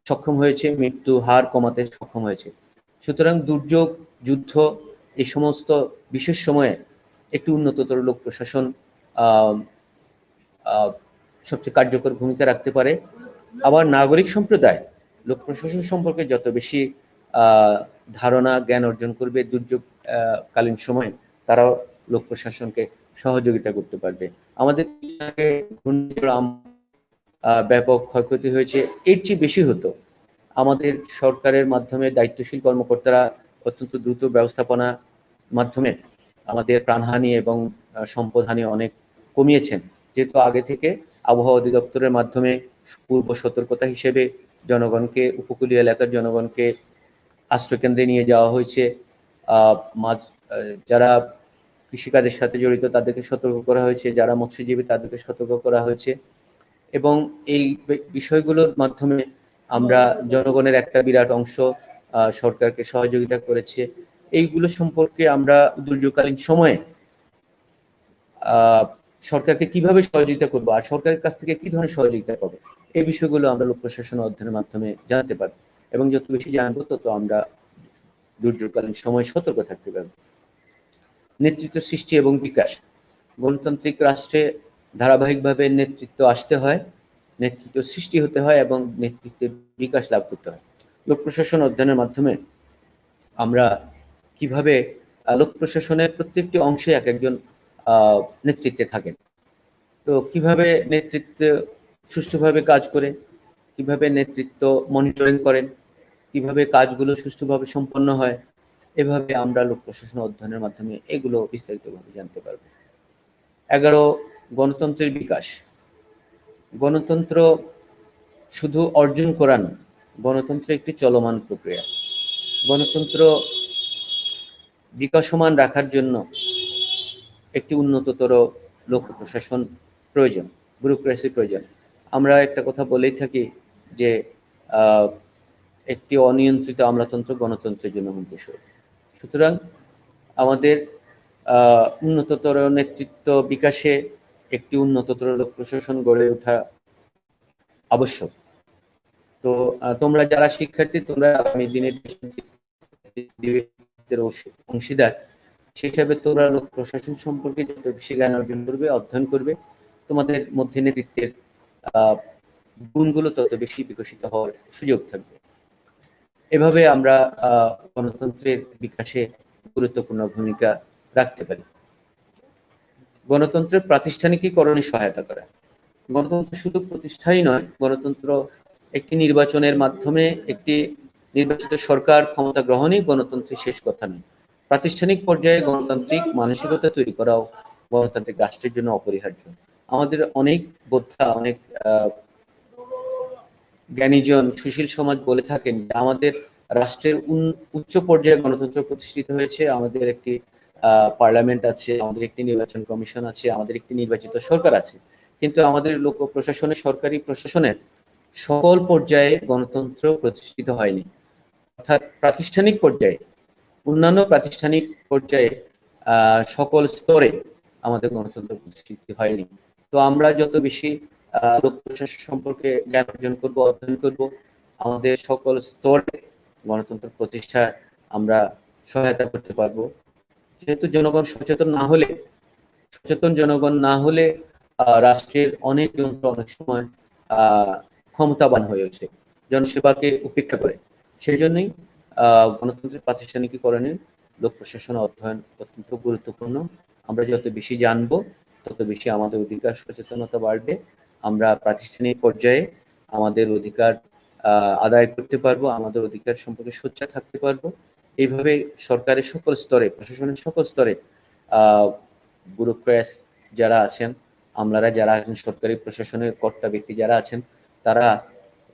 সক্ষম হয়েছে, মৃত্যু হার কমাতে সক্ষম হয়েছে। সুতরাং দুর্যোগ, যুদ্ধ এই সমস্ত বিশেষ সময়ে একটি উন্নততর লোক প্রশাসন সবচেয়ে কার্যকর ভূমিকা রাখতে পারে। আবার নাগরিক সম্প্রদায় লোক প্রশাসন সম্পর্কে যত বেশি ধারণা জ্ঞান অর্জন করবে, দুর্যোগকালীন সময়ে তারাও লোক প্রশাসনকে সহযোগিতা করতে পারবে। আমাদের ব্যাপক ক্ষয়ক্ষতি হয়েছে, এর চেয়ে বেশি হতো আমাদের সরকারের মাধ্যমে দায়িত্বশীল কর্মকর্তারা অত্যন্ত দ্রুত ব্যবস্থাপনা মাধ্যমে আমাদের প্রাণহানি এবং সম্পদহানি অনেক কমিয়েছেন। যেহেতু আগে থেকে আবহাওয়া অধিদপ্তরের মাধ্যমে পূর্ব সতর্কতা হিসেবে জনগণকে, উপকূলীয় এলাকার জনগণকে আশ্রয়কেন্দ্রে নিয়ে যাওয়া হয়েছে। যারা কৃষিকাজের সাথে জড়িত তাদেরকে সতর্ক করা হয়েছে, যারা মৎস্যজীবী তাদেরকে সতর্ক করা হয়েছে এবং এই বিষয়গুলোর মাধ্যমে আমরা জনগণের একটা বিরাট অংশ সরকারকে সহযোগিতা করেছে। এইগুলো সম্পর্কে আমরা দুর্যোগকালীন সময়ে আহ, সরকারকে কিভাবে সহযোগিতা করবো আর সরকারের কাছ থেকে কি ধরনের সহযোগিতা পাবো, এই বিষয়গুলো আমরা লোক প্রশাসন অধ্যয়নের মাধ্যমে জানতে পারবো। এবং যত বেশি জানবো তত আমরা দুর্যোগকালীন সময় সতর্ক থাকতে পারবো। নেতৃত্ব সৃষ্টি এবং বিকাশ। গণতান্ত্রিক রাষ্ট্রে ধারাবাহিকভাবে নেতৃত্ব আসতে হয়, নেতৃত্ব সৃষ্টি হতে হয় এবং নেতৃত্বের বিকাশ লাভ করতে হয়। লোক প্রশাসন অধ্যয়নের মাধ্যমে আমরা কিভাবে লোক প্রশাসনের প্রত্যেকটি অংশে এক একজন নেতৃত্বে থাকেন, তো কিভাবে নেতৃত্ব সুষ্ঠুভাবে কাজ করে, কিভাবে নেতৃত্ব মনিটরিং করেন, কিভাবে কাজগুলো সুষ্ঠুভাবে সম্পন্ন হয়, এভাবে আমরা লোক প্রশাসন অধ্যয়নের মাধ্যমে এগুলো বিস্তারিতভাবে জানতে পারবো। 11, গণতন্ত্রের বিকাশ। গণতন্ত্র শুধু অর্জন করা নয়, গণতন্ত্র একটি চলমান প্রক্রিয়া। গণতন্ত্র বিকাশমান রাখার জন্য একটি উন্নততর লোক প্রশাসন প্রয়োজন, ব্যুরোক্রেসি প্রয়োজন। আমরা একটা কথা বলেই থাকি যে একটি অনিয়ন্ত্রিত আমলাতন্ত্র গণতন্ত্রের জন্য হুমকি স্বরূপ। সুতরাং আমাদের উন্নততর নেতৃত্ব বিকাশে একটি উন্নততর লোক প্রশাসন গড়ে ওঠা আবশ্যক। তো তোমরা যারা শিক্ষার্থী, তোমরা আগামী দিনে অংশীদার, সেই হিসাবে তোমরা লোক প্রশাসন সম্পর্কে যত বেশি জ্ঞান অর্জন করবে, অধ্যয়ন করবে, তোমাদের মধ্যে নেতৃত্বের গুণগুলো তত বেশি বিকশিত হওয়ার সুযোগ থাকবে। এভাবে আমরা গণতন্ত্রের বিকাশে গুরুত্বপূর্ণ ভূমিকা রাখতে পারি। গণতন্ত্রের প্রাতিষ্ঠানিকীকরণে সহায়তা করা। গণতন্ত্র শুধু প্রতিষ্ঠাই নয়, গণতন্ত্র একটি নির্বাচনের মাধ্যমে একটি নির্বাচিত সরকার ক্ষমতা গ্রহণই গণতন্ত্রের শেষ কথা নয়। প্রাতিষ্ঠানিক পর্যায়ে গণতান্ত্রিক মানসিকতা তৈরি করাও গণতান্ত্রিক রাষ্ট্রের জন্য অপরিহার্য। আমাদের অনেক বোদ্ধা, অনেক জ্ঞানীজন, সুশীল সমাজ বলে থাকেন যে আমাদের রাষ্ট্রের উচ্চ পর্যায়ে গণতন্ত্র প্রতিষ্ঠিত হয়েছে, আমাদের একটি পার্লামেন্ট আছে, আমাদের একটি নির্বাচন কমিশন আছে, আমাদের একটি নির্বাচিত সরকার আছে, কিন্তু আমাদের লোক প্রশাসনের, সরকারি প্রশাসনের সকল পর্যায়ে গণতন্ত্র প্রতিষ্ঠিত হয়নি। অর্থাৎ প্রাতিষ্ঠানিক পর্যায়ে, অন্যান্য প্রাতিষ্ঠানিক পর্যায়ে সকল স্তরে আমাদের গণতন্ত্র প্রতিষ্ঠিত হয়নি। তো আমরা যত বেশি লোক প্রশাসন সম্পর্কে জ্ঞান অর্জন করব, অধ্যয়ন করব, আমাদের সকল স্তরে গণতন্ত্র প্রতিষ্ঠায় আমরা সহায়তা করতে পারবো। যেহেতু জনগণ সচেতন না হলে, সচেতন জনগণ না হলে রাষ্ট্রের অনেক যন্ত্র অনেক সময় ক্ষমতাবান হয়ে ওঠে, জনসেবাকে উপেক্ষা করে। সেই জন্যই গণতন্ত্রের প্রাতিষ্ঠানিকীকরণে লোক প্রশাসন অধ্যয়ন অত্যন্ত গুরুত্বপূর্ণ। আমরা যত বেশি জানবো তত বেশি আমাদের অধিকার সচেতনতা বাড়বে, আমরা প্রাতিষ্ঠানিক পর্যায়ে আমাদের অধিকার আদায় করতে পারবো, আমাদের অধিকার সম্পর্কে সোচ্চার থাকতে পারবো। এইভাবে সরকারের সকল স্তরে, প্রশাসনের সকল স্তরে ব্যুরোক্র্যাটস যারা আছেন, আমলারা যারা আছেন, সরকারি প্রশাসনের কর্তা ব্যক্তি যারা আছেন, তারা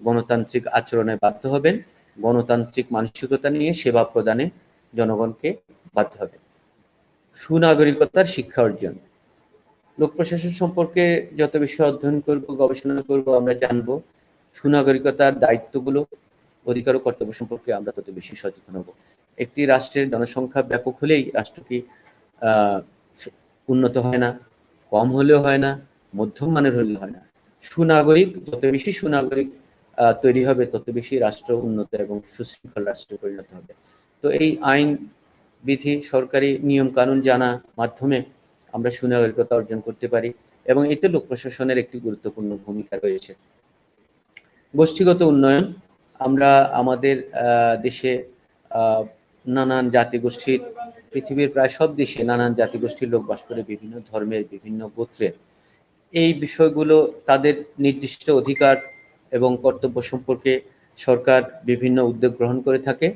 গণতান্ত্রিক আচরণে বাধ্য হবেন, গণতান্ত্রিক মানসিকতা নিয়ে সেবা প্রদানে জনগণকে বাধ্য হবেন। সুনাগরিকতার শিক্ষা অর্জন। লোক প্রশাসন সম্পর্কে যত বেশি অধ্যয়ন করব, গবেষণা করব, আমরা জানবো, সুনাগরিকতার দায়িত্বগুলো, অধিকার ও কর্তব্য সম্পর্কে আমরা তত বেশি সচেতন হব। একটি রাষ্ট্রের জনসংখ্যা ব্যাপক হলেই রাষ্ট্র কি উন্নত হয় না, কম হলেও হয় না, মধ্যম মানের হলেও হয় না। সুনাগরিক, যত বেশি সুনাগরিক তৈরি হবে তত বেশি রাষ্ট্র উন্নত এবং সুশৃঙ্খল রাষ্ট্রে পরিণত হবে। তো এই আইন বিধি, সরকারি নিয়ম কানুন জানা মাধ্যমে আমরা সুনাগরিকতা অর্জন করতে পারি এবং এতে লোক প্রশাসনের একটি গুরুত্বপূর্ণ ভূমিকা রয়েছে। গোষ্ঠীগত উন্নয়ন। আমরা আমাদের দেশে নানান জাতিগোষ্ঠীর, পৃথিবীর প্রায় সব দেশে নানান জাতিগোষ্ঠীর লোক বাস করে, বিভিন্ন ধর্মের, বিভিন্ন গোত্রের। এই বিষয়গুলো, তাদের নির্দিষ্ট অধিকার এবং কর্তব্য সম্পর্কে সরকার বিভিন্ন উদ্যোগ গ্রহণ করে থাকে।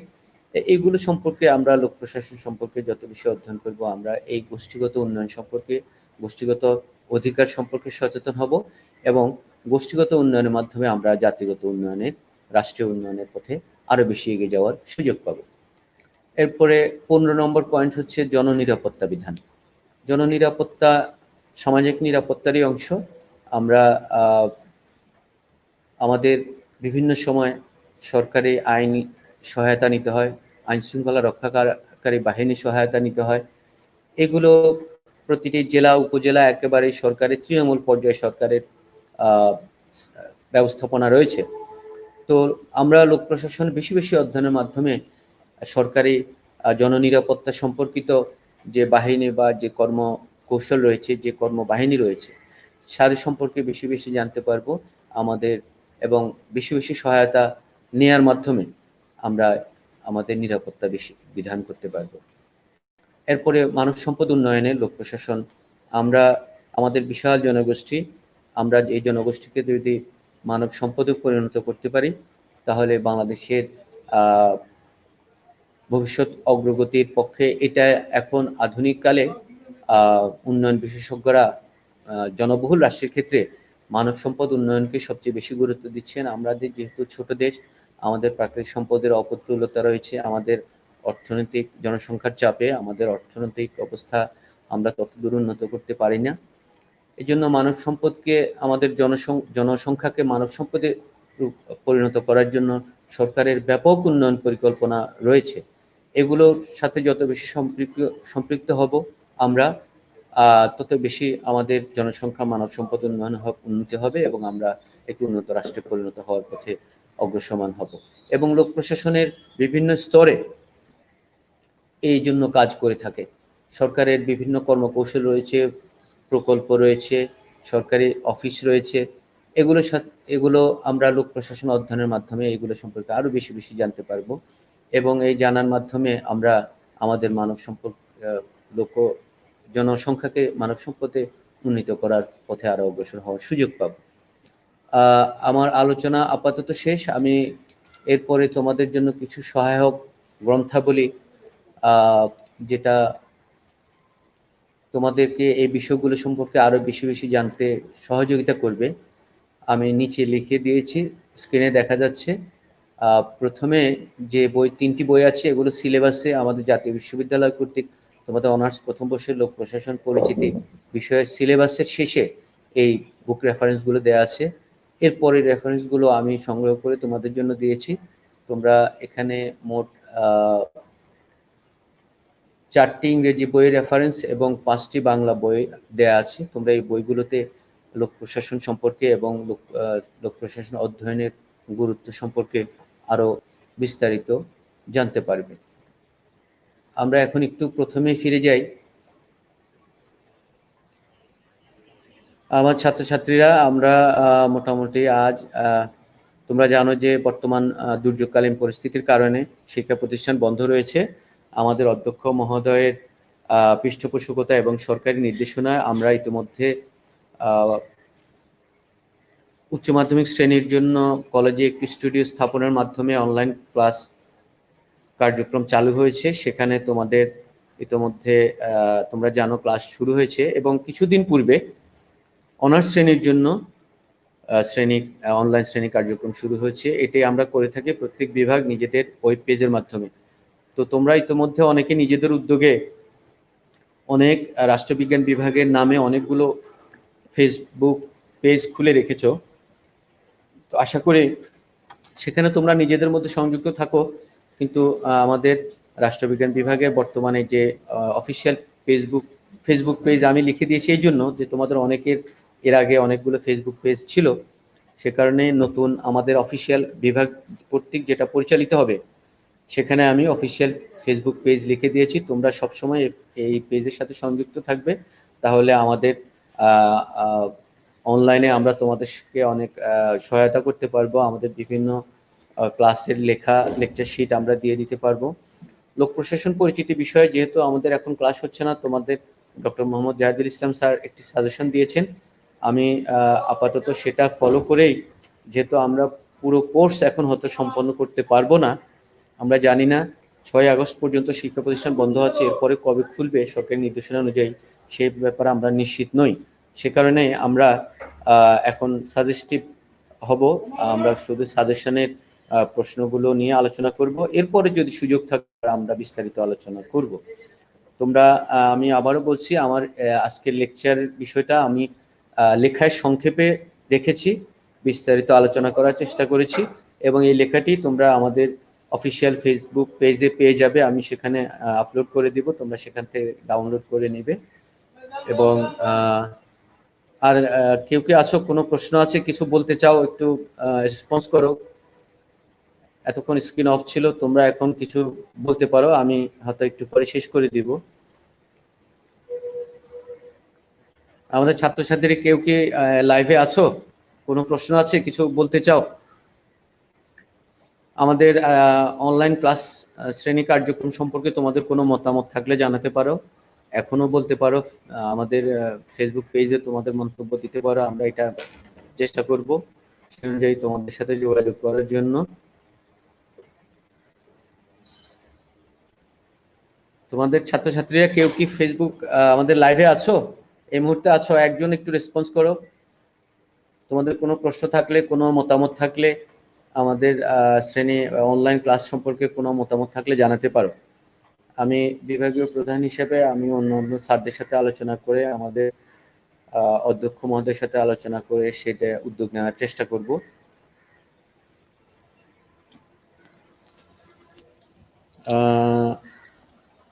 এইগুলো সম্পর্কে আমরা লোক প্রশাসন সম্পর্কে যত বেশি অধ্যয়ন করব, আমরা এই গোষ্ঠীগত উন্নয়ন সম্পর্কে, গোষ্ঠীগত অধিকার সম্পর্কে সচেতন হব এবং গোষ্ঠীগত উন্নয়নের মাধ্যমে আমরা জাতিগত উন্নয়নের, রাষ্ট্রীয় উন্নয়নের পথে আরো বেশি এগিয়ে যাওয়ার সুযোগ পাব। এরপরে 15 নম্বর পয়েন্ট হচ্ছে জননিরাপত্তা বিধান। জননিরাপত্তা সামাজিক নিরাপত্তারই অংশ। আমরা আমাদের বিভিন্ন সময় সরকারি আইন সহায়তা নিতে হয়, আইন শৃঙ্খলা রক্ষাকারী বাহিনীর সহায়তা নিতে হয়। এগুলো প্রতিটি জেলা উপজেলা একেবারে সরকারের তৃণমূল পর্যায়ে সরকারের ব্যবস্থাপনা রয়েছে। তো আমরা লোক প্রশাসন বেশি বেশি অধ্যয়নের মাধ্যমে সরকারি জননিরাপত্তা সম্পর্কিত যে বাহিনী বা যে কর্মকৌশল রয়েছে, যে কর্মবাহিনী রয়েছে, তাদের সম্পর্কে বেশি বেশি জানতে পারবো আমাদের, এবং বেশি বেশি সহায়তা নেয়ার মাধ্যমে আমরা আমাদের নিরাপত্তা বেশি বিধান করতে পারবো। এরপরে মানব সম্পদ উন্নয়নে লোক প্রশাসন, আমরা আমাদের বিশাল জনগোষ্ঠী, আমরা এই জনগোষ্ঠীকে যদি মানব সম্পদে পরিণত করতে পারি, তাহলে বাংলাদেশের ভবিষ্যৎ অগ্রগতির পক্ষে এটা এখন আধুনিক কালে উন্নয়ন বিশেষজ্ঞরা জনবহুল রাষ্ট্রের ক্ষেত্রে মানব সম্পদ উন্নয়নকে সবচেয়ে বেশি গুরুত্ব দিচ্ছেন। আমাদের যেহেতু ছোট দেশ, আমাদের প্রাকৃতিক সম্পদের অপ্রতুলতা রয়েছে, আমাদের অর্থনৈতিক জনসংখ্যার চাপে আমাদের অর্থনৈতিক অবস্থা আমরা ততদূর উন্নত করতে পারি না। এই জন্য মানব সম্পদকে, আমাদের জনসংখ্যাকে মানব সম্পদে পরিণত করার জন্য সরকারের ব্যাপক উন্নয়ন পরিকল্পনা রয়েছে। এগুলোর সাথে যত বেশি সম্পৃক্ত হব আমরা, তত বেশি আমাদের জনসংখ্যা মানব সম্পদ উন্নতি হবে এবং আমরা একটি উন্নত রাষ্ট্রে পরিণত হওয়ার পথে অগ্রসর হব। এবং লোক প্রশাসনের বিভিন্ন স্তরে এই জন্য কাজ করে থাকে। সরকারের বিভিন্ন কর্মকৌশল রয়েছে, প্রকল্প রয়েছে, সরকারি অফিস রয়েছে, এগুলো আমরা লোক প্রশাসন অধ্যয়নের মাধ্যমে এগুলো সম্পর্কে আরো বেশি বেশি জানতে পারবো, এবং এই জানার মাধ্যমে আমরা আমাদের মানব সম্পদ জনসংখ্যাকে মানব সম্পদে উন্নীত করার পথে আরো অগ্রসর হওয়ার সুযোগ পাব। আমার আলোচনা আপাতত শেষ। আমি এরপরে তোমাদের জন্য কিছু সহায়ক গ্রন্থাবলী যেটা তোমাদেরকে এই বিষয়গুলো সম্পর্কে আরো বেশি বেশি জানতে সহযোগিতা করবে, আমি নিচে লিখে দিয়েছি, স্ক্রিনে দেখা যাচ্ছে। প্রথমে যে তিনটি বই আছে, এগুলো সিলেবাসে আমাদের জাতীয় বিশ্ববিদ্যালয় কর্তৃক তোমাদের অনার্স প্রথম বর্ষের লোক প্রশাসন পরিচিতি বিষয়ের সিলেবাসের শেষে এই বুক রেফারেন্সগুলো দেওয়া আছে। এরপরে রেফারেন্সগুলো আমি সংগ্রহ করে তোমাদের জন্য দিয়েছি। তোমরা এখানে মোট 4টি ইংরেজি বইয়ের রেফারেন্স এবং 5টি বাংলা বই দেয়া আছে। তোমরা এই বইগুলোতে লোক প্রশাসন সম্পর্কে এবং লোক প্রশাসন অধ্যয়নের গুরুত্ব সম্পর্কে আরো বিস্তারিত জানতে পারবে। আমরা এখন একটু প্রথমে ফিরে যাই। আমার ছাত্রছাত্রীরা, আমরা মোটামুটি আজ তোমরা জানো যে বর্তমান দুর্যোগকালীন পরিস্থিতির কারণে শিক্ষা প্রতিষ্ঠান বন্ধ রয়েছে। আমাদের অধ্যক্ষ মহোদয়ের পৃষ্ঠপোষকতা এবং সরকারি নির্দেশনায় আমরা ইতিমধ্যে উচ্চ মাধ্যমিক শ্রেণীর জন্য কলেজে একটি স্টুডিও স্থাপনের মাধ্যমে অনলাইন ক্লাস কার্যক্রম চালু হয়েছে। সেখানে তোমাদের ইতিমধ্যে তোমরা জানো ক্লাস শুরু হয়েছে, এবং কিছুদিন পূর্বে অনার্স শ্রেণীর জন্য অনলাইন শ্রেণী কার্যক্রম শুরু হয়েছে। এটাই আমরা করে থাকি প্রত্যেক বিভাগ নিজেদের ওয়েব পেজের মাধ্যমে। তো তোমরা ইতিমধ্যে অনেকে নিজেদের উদ্যোগে অনেক রাষ্ট্রবিজ্ঞান বিভাগের নামে অনেকগুলো ফেসবুক পেজ খুলে রেখেছো। তো আশা করি সেখানে তোমরা নিজেদের মধ্যে সংযুক্ত থাকো, কিন্তু আমাদের রাষ্ট্রবিজ্ঞান বিভাগের বর্তমানে যে অফিসিয়াল ফেসবুক পেজ আমি লিখে দিয়েছি এই জন্য যে তোমাদের অনেকের এর আগে অনেকগুলো ফেসবুক পেজ ছিল, সে কারণে নতুন আমাদের অফিসিয়াল বিভাগ কর্তৃক যেটা পরিচালিত হবে সেখানে আমি অফিসিয়াল ফেসবুক পেজ লিখে দিয়েছি। তোমরা সবসময় এই পেজের সাথে সংযুক্ত থাকবে, তাহলে আমাদের অনলাইনে আমরা তোমাদেরকে অনেক সহায়তা করতে পারবো। আমাদের বিভিন্ন ক্লাসের লেকচার শিট আমরা দিয়ে দিতে পারবো। লোক প্রশাসন পরিচিতি বিষয়ে যেহেতু আমাদের এখন ক্লাস হচ্ছে না, তোমাদের ডক্টর মোহাম্মদ জাহিদুল ইসলাম স্যার একটি সাজেশন দিয়েছেন, আমি আপাতত সেটা ফলো করেই, যেহেতু আমরা পুরো কোর্স এখন হয়তো সম্পন্ন করতে পারবো না, আমরা জানি না 6 আগস্ট পর্যন্ত শিক্ষা প্রতিষ্ঠান বন্ধ আছে, এরপরে কবে খুলবে সরকারি নির্দেশনা অনুযায়ী সেই ব্যাপারে আমরা নিশ্চিত নই। সে কারণে আমরা এখন সাজেস্টিভ হব, আমরা শুধু সাজেশনের প্রশ্নগুলো নিয়ে আলোচনা করব, এরপরে যদি সুযোগ থাকে আমরা বিস্তারিত আলোচনা করব। তোমরা, আমি আবারও বলছি, আমার আজকের লেকচার বিষয়টা আমি লেখায় সংক্ষেপে রেখেছি, বিস্তারিত আলোচনা করার চেষ্টা করেছি, এবং এই লেখাটি তোমরা আমাদের অফিসিয়াল ফেসবুক পেজে পেয়ে যাবে। আমি সেখানে আপলোড করে দিব, তোমরা সেখান থেকে ডাউনলোড করে নেবে। এবং আর কেউ কি আছো, কোনো প্রশ্ন আছে, কিছু বলতে চাও, একটু রেসপন্স করো। এতক্ষণ স্ক্রিন অফ ছিল, তোমরা এখন কিছু বলতে পারো, আমি হয়তো একটু পরে শেষ করে দিব। আমাদের ছাত্রছাত্রী কেউ কি লাইভে আছো, কোনো প্রশ্ন আছে, কিছু বলতে চাও? আমাদের অনলাইন ক্লাস শ্রেণী কার্যক্রম সম্পর্কে তোমাদের কোনো মতামত থাকলে জানাতে পারো, এখনো বলতে পারো। আমাদের ফেসবুক পেজে তোমাদের মন্তব্য দিতে পারো, আমরা এটা চেষ্টা করব সেই অনুযায়ী তোমাদের সাথে যোগাযোগ করার জন্য। তোমাদের ছাত্রছাত্রীরা কেউ কি ফেসবুক আমাদের লাইভে আছো, এই মুহূর্তে আছো? একজন একটু রেসপন্স করো। তোমাদের কোনো প্রশ্ন থাকলে, কোনো মতামত থাকলে, আমাদের শ্রেণী অনলাইন ক্লাস সম্পর্কে কোনো মতামত থাকলে জানাতে পারো। আমি বিভাগীয় প্রধান হিসেবে আমি অন্যান্য স্যারদের সাথে আলোচনা করে, আমাদের অধ্যক্ষ মহোদয়ের সাথে আলোচনা করে সেটা উদ্যোগ নেওয়ার চেষ্টা করব।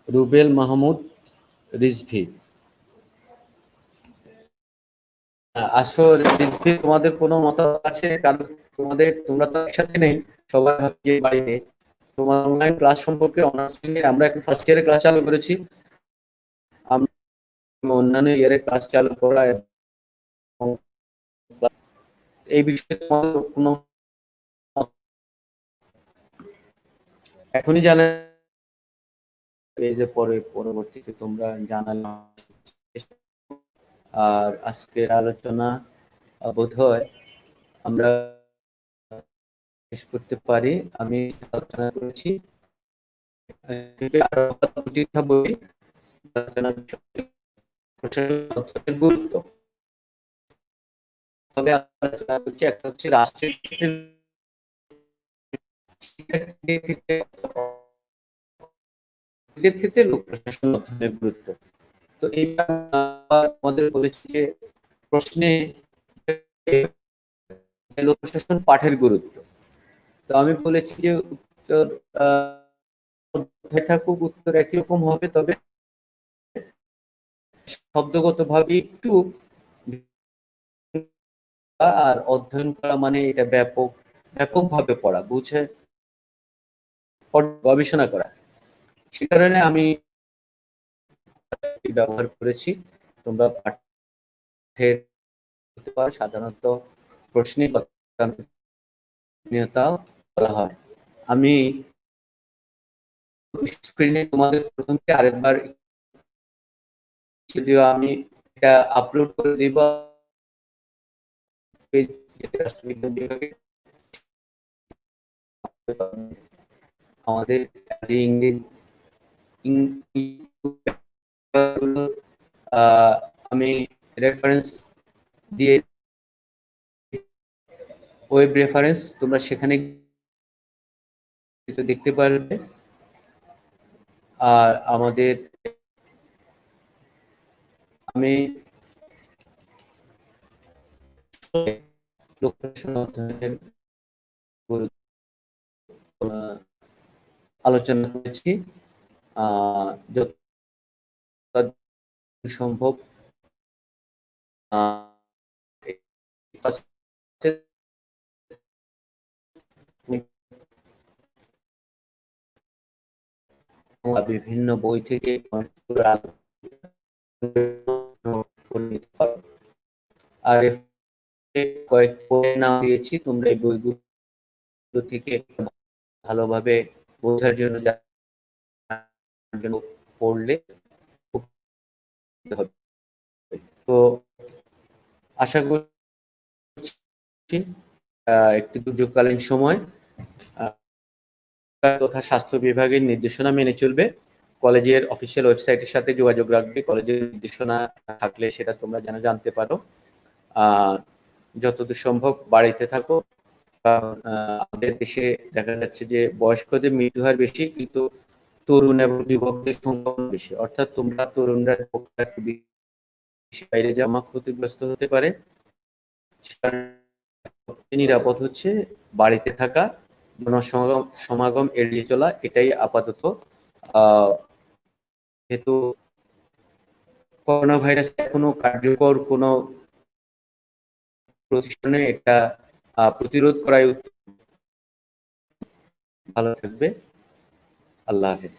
রুবেল মাহমুদ রিজভী, আসো রিজভী, তোমাদের কোনো মতামত আছে? কারণ তোমরা তো একসাথে নেই, সবাই ভাবছে বাড়িতে। তোমার অনলাইন ক্লাস সম্পর্কে, অনার্স আমরা এখন ফার্স্ট ইয়ারে ক্লাস চালু করেছি, আমরা অন্যান্য ইয়ারে ক্লাস চালু করা এবং এই বিষয়ে তোমাদের কোনো এখনই জানা, এই যে পরবর্তীতে তোমরা জানালে। আর আজকের আলোচনা বোধহয় আমরা শেষ করতে পারি। আমি আলোচনা করেছি গুরুত্ব, তবে আলোচনা করছি একটা হচ্ছে রাষ্ট্রের ক্ষেত্রে লোক প্রশাসন অধ্যয়নের গুরুত্ব। তো এইটা আমাদের বলেছি যে প্রশ্নে লোক প্রশাসন পাঠের গুরুত্ব। তো আমি বলেছি যে উত্তর থাকুক, উত্তর একই রকম হবে, তবে শব্দগত ভাবে একটু, আর অধ্যয়ন করা মানে এটা ব্যাপকভাবে পড়া, বুঝে গবেষণা করা। সে কারণে আমি ব্যবহার করেছি। তোমরা পাঠের সাধারণত প্রশ্নে বলা হয়। আমি স্ক্রিনে তোমাদের প্রথমে আরেকবার, যদিও আমি এটা আপলোড করে দিব রাষ্ট্রবিজ্ঞান বিভাগে, আমাদের ইংরেজি আমি রেফারেন্স দিয়ে, ওয়েব রেফারেন্স তোমরা সেখানে দেখতে পারবে। আর আমাদের আমি আলোচনা করেছি যত সম্ভব বিভিন্ন বই থেকে আর কয়েক বই নাম দিয়েছি, তোমরা এই বইগুলো থেকে ভালোভাবে বোঝার জন্য পড়লে হবে। তো আশা করছি একটি দুর্যোগকালীন সময় তথা স্বাস্থ্য বিভাগের নির্দেশনা মেনে চলবে, কলেজের অফিসিয়াল ওয়েবসাইটের সাথে যোগাযোগ রাখবে, কলেজের নির্দেশনা থাকলে সেটা তোমরা যেন জানতে পারো। যতদূর সম্ভব বাড়িতে থাকো। আমাদের দেশে দেখা যাচ্ছে যে বয়স্কদের মৃত্যু হার বেশি, কিন্তু তরুণ এবং যুবকদের সংখ্যা বেশি, অর্থাৎ তোমরা তরুণরা বাইরে যাওয়া ক্ষতিগ্রস্ত হতে পারে। নিরাপদ হচ্ছে বাড়িতে থাকা, জনসমাগম এড়িয়ে চলা, এটাই আপাতত হেতু করোনা ভাইরাস এখনো কার্যকর কোনো প্রতিষ্ঠানে এটা প্রতিরোধ করাই উত্তম। ভালো থাকবে। আল্লাহ হাফেজ।